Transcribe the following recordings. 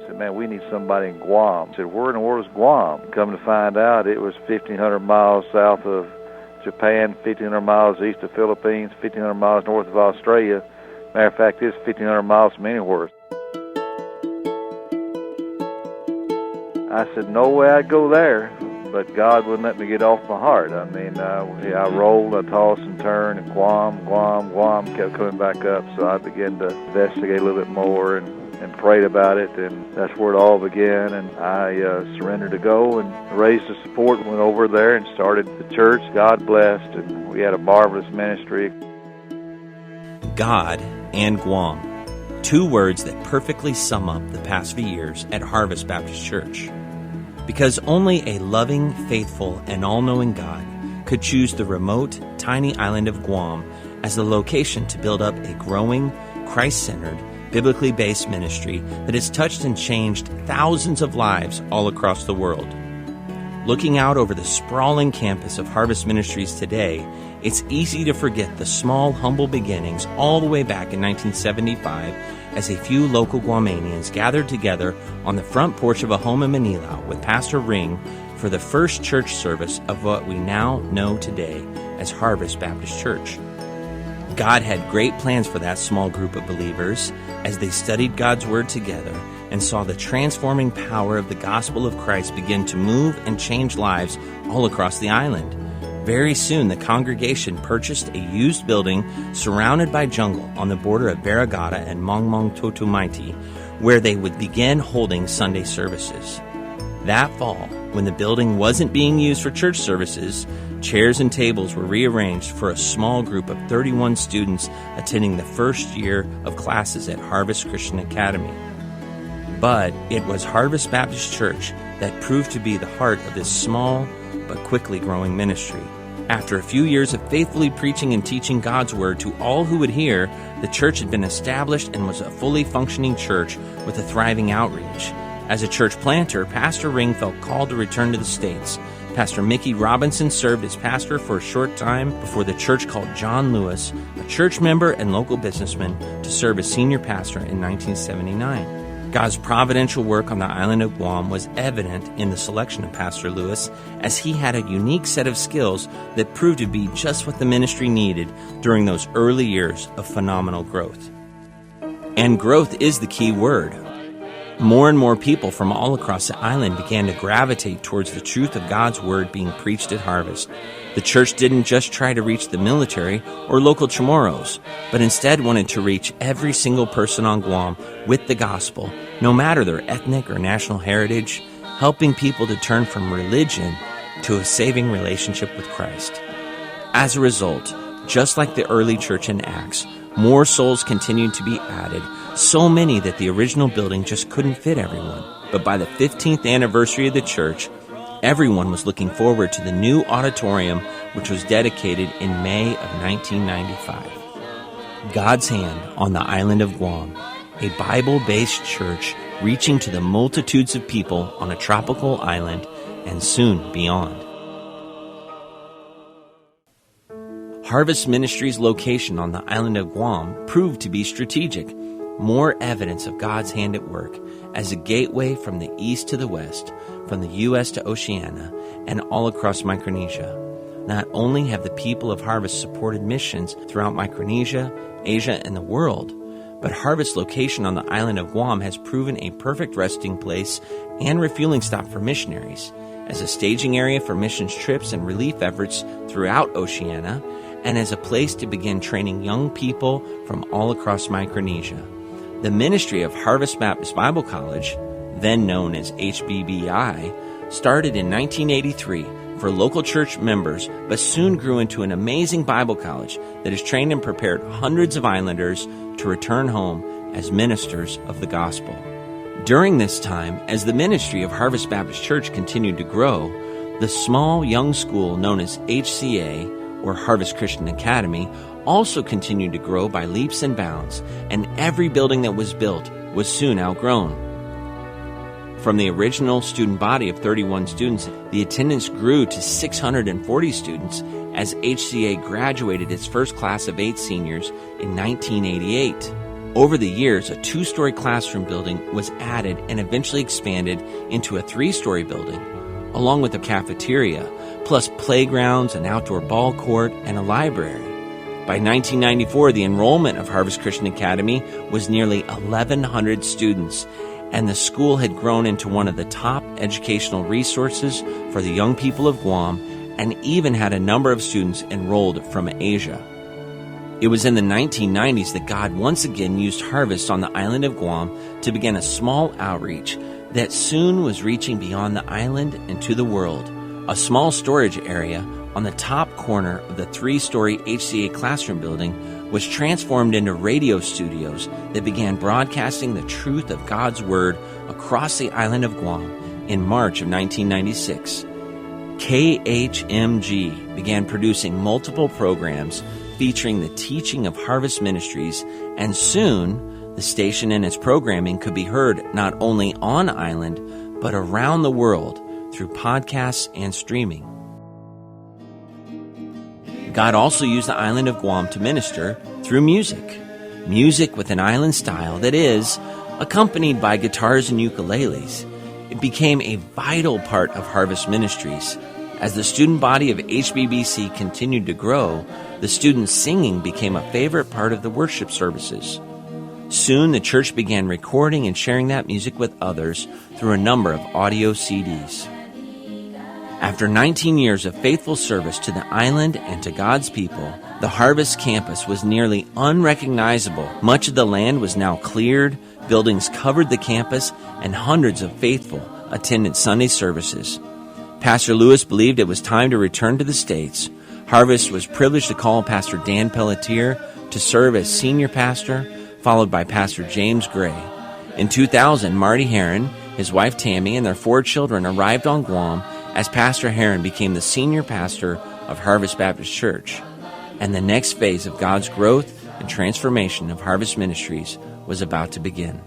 I said, man, we need somebody in Guam. I said, where in the world is Guam? Come to find out, it was 1,500 miles south of Japan, 1,500 miles east of Philippines, 1,500 miles north of Australia. Matter of fact, it's 1,500 miles from anywhere. I said, no way I'd go there, but God wouldn't let me get off my heart. I mean, I rolled, I tossed and turned, and Guam kept coming back up, so I began to investigate a little bit more and prayed about it, and that's where it all began, and I surrendered to go and raised the support, went over there and started the church. God blessed, and we had a marvelous ministry. God and Guam, two words that perfectly sum up the past few years at Harvest Baptist Church. Because only a loving, faithful, and all-knowing God could choose the remote, tiny island of Guam as the location to build up a growing, Christ-centered, biblically based ministry that has touched and changed thousands of lives all across the world. Looking out over the sprawling campus of Harvest Ministries today, it's easy to forget the small, humble beginnings all the way back in 1975 as a few local Guamanians gathered together on the front porch of a home in Manila with Pastor Ring for the first church service of what we now know today as Harvest Baptist Church. God had great plans for that small group of believers as they studied God's Word together and saw the transforming power of the gospel of Christ begin to move and change lives all across the island. Very soon, the congregation purchased a used building surrounded by jungle on the border of Barragata and Mongmong Totumaiti, where they would begin holding Sunday services. That fall, when the building wasn't being used for church services, chairs and tables were rearranged for a small group of 31 students attending the first year of classes at Harvest Christian Academy. But it was Harvest Baptist Church that proved to be the heart of this small but quickly growing ministry. After a few years of faithfully preaching and teaching God's Word to all who would hear, the church had been established and was a fully functioning church with a thriving outreach. As a church planter, Pastor Ring felt called to return to the States. Pastor Mickey Robinson served as pastor for a short time before the church called John Lewis, a church member and local businessman, to serve as senior pastor in 1979. God's providential work on the island of Guam was evident in the selection of Pastor Lewis, as he had a unique set of skills that proved to be just what the ministry needed during those early years of phenomenal growth. And growth is the key word. More and more people from all across the island began to gravitate towards the truth of God's Word being preached at Harvest. The church didn't just try to reach the military or local Chamorros, but instead wanted to reach every single person on Guam with the gospel, no matter their ethnic or national heritage, helping people to turn from religion to a saving relationship with Christ. As a result, just like the early church in Acts, more souls continued to be added, so many that the original building just couldn't fit everyone. But by the 15th anniversary of the church, everyone was looking forward to the new auditorium, which was dedicated in May of 1995. God's hand on the island of Guam, a Bible-based church reaching to the multitudes of people on a tropical island and soon beyond. Harvest Ministries' location on the island of Guam proved to be strategic, more evidence of God's hand at work as a gateway from the east to the west, from the U.S. to Oceania, and all across Micronesia. Not only have the people of Harvest supported missions throughout Micronesia, Asia, and the world, but Harvest's location on the island of Guam has proven a perfect resting place and refueling stop for missionaries, as a staging area for missions trips and relief efforts throughout Oceania, and as a place to begin training young people from all across Micronesia. The ministry of Harvest Baptist Bible College, then known as HBBI, started in 1983 for local church members, but soon grew into an amazing Bible college that has trained and prepared hundreds of islanders to return home as ministers of the gospel. During this time, as the ministry of Harvest Baptist Church continued to grow, the small young school known as HCA, or Harvest Christian Academy, also continued to grow by leaps and bounds, and every building that was built was soon outgrown. From the original student body of 31 students, the attendance grew to 640 students as HCA graduated its first class of 8 seniors in 1988. Over the years, a 2-story classroom building was added and eventually expanded into a 3-story building, along with a cafeteria, plus playgrounds, an outdoor ball court, and a library. By 1994, the enrollment of Harvest Christian Academy was nearly 1,100 students, and the school had grown into one of the top educational resources for the young people of Guam, and even had a number of students enrolled from Asia. It was in the 1990s that God once again used Harvest on the island of Guam to begin a small outreach that soon was reaching beyond the island and to the world. A small storage area on the top corner of the 3-story HCA classroom building was transformed into radio studios that began broadcasting the truth of God's Word across the island of Guam in March of 1996. KHMG began producing multiple programs featuring the teaching of Harvest Ministries, and soon the station and its programming could be heard not only on island, but around the world through podcasts and streaming. God also used the island of Guam to minister through music with an island style that is accompanied by guitars and ukuleles. It became a vital part of Harvest Ministries. As the student body of HBBC continued to grow, the students' singing became a favorite part of the worship services. Soon, the church began recording and sharing that music with others through a number of audio CDs. After 19 years of faithful service to the island and to God's people, the Harvest campus was nearly unrecognizable. Much of the land was now cleared, buildings covered the campus, and hundreds of faithful attended Sunday services. Pastor Lewis believed it was time to return to the States. Harvest was privileged to call Pastor Dan Pelletier to serve as senior pastor, followed by Pastor James Gray. In 2000, Marty Heron, his wife Tammy, and their 4 children arrived on Guam as Pastor Heron became the senior pastor of Harvest Baptist Church. And the next phase of God's growth and transformation of Harvest Ministries was about to begin.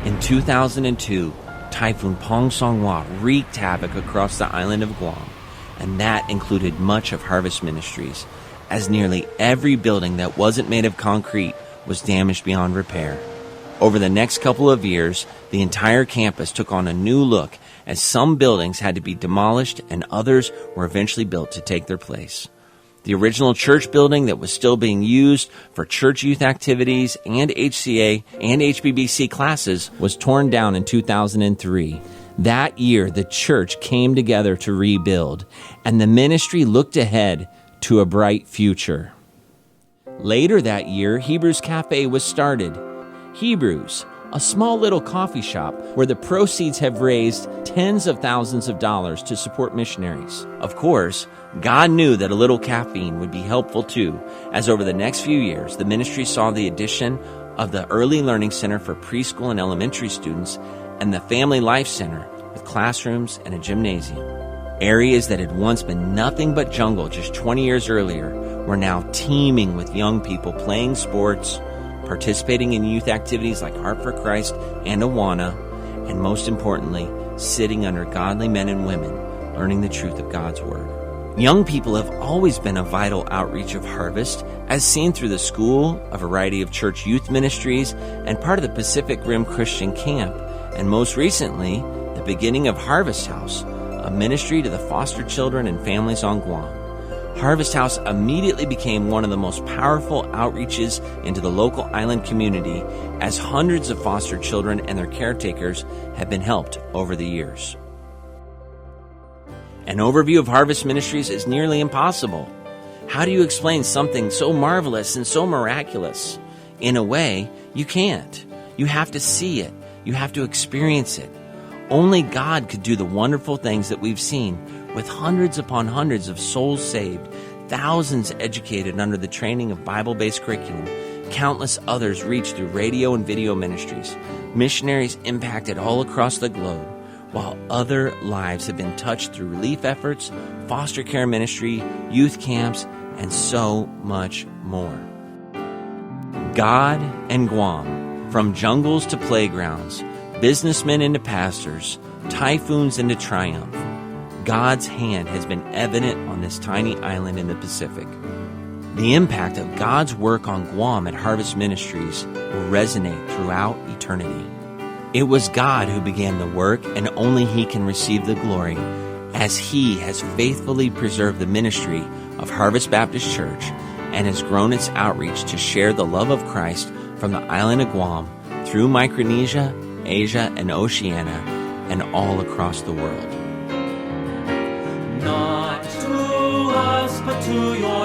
In 2002, Typhoon Pongsonghua wreaked havoc across the island of Guam, and that included much of Harvest Ministries, as nearly every building that wasn't made of concrete was damaged beyond repair. Over the next couple of years, the entire campus took on a new look, as some buildings had to be demolished and others were eventually built to take their place. The original church building that was still being used for church youth activities and HCA and HBBC classes was torn down in 2003. That year, the church came together to rebuild, and the ministry looked ahead to a bright future. Later that year, Hebrews Cafe was started. Hebrews, a small little coffee shop where the proceeds have raised tens of thousands of dollars to support missionaries. Of course, God knew that a little caffeine would be helpful too, as over the next few years, the ministry saw the addition of the Early Learning Center for preschool and elementary students and the Family Life Center with classrooms and a gymnasium. Areas that had once been nothing but jungle just 20 years earlier were now teeming with young people playing sports, participating in youth activities like Heart for Christ and Awana, and most importantly, sitting under godly men and women, learning the truth of God's Word. Young people have always been a vital outreach of Harvest, as seen through the school, a variety of church youth ministries, and part of the Pacific Rim Christian Camp, and most recently, the beginning of Harvest House, a ministry to the foster children and families on Guam. Harvest House immediately became one of the most powerful outreaches into the local island community, as hundreds of foster children and their caretakers have been helped over the years. An overview of Harvest Ministries is nearly impossible. How do you explain something so marvelous and so miraculous? In a way, you can't. You have to see it. You have to experience it. Only God could do the wonderful things that we've seen, with hundreds upon hundreds of souls saved, thousands educated under the training of Bible-based curriculum, countless others reached through radio and video ministries, missionaries impacted all across the globe, while other lives have been touched through relief efforts, foster care ministry, youth camps, and so much more. God and Guam, from jungles to playgrounds, businessmen into pastors, typhoons into triumph, God's hand has been evident on this tiny island in the Pacific. The impact of God's work on Guam at Harvest Ministries will resonate throughout eternity. It was God who began the work, and only He can receive the glory, as He has faithfully preserved the ministry of Harvest Baptist Church and has grown its outreach to share the love of Christ from the island of Guam through Micronesia, Asia, and Oceania, and all across the world. Not to us, but to your